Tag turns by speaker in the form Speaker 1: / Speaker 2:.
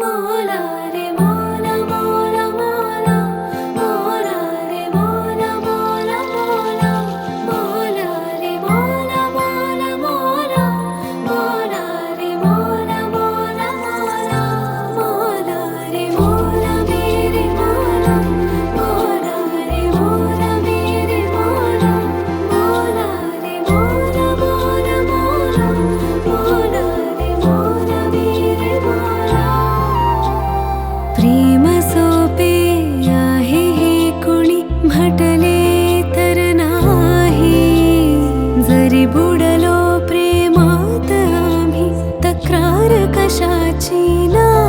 Speaker 1: मोला रे मोला मोला मोला मोला रे मोला मोला मोला मोला रे मोला मोला मोला मोला रे मोला मोला मोला मोला रे मोला मेरे मोला मोला रे मोला मेरे मोला मोला रे मोला मोला मोला मोला रे मोला मेरे मोला प्रेम सोपे आहे हे कोणी म्हटले तर नाही जरी बुडलो प्रेमात आम्ही तक्रार कशाची नाही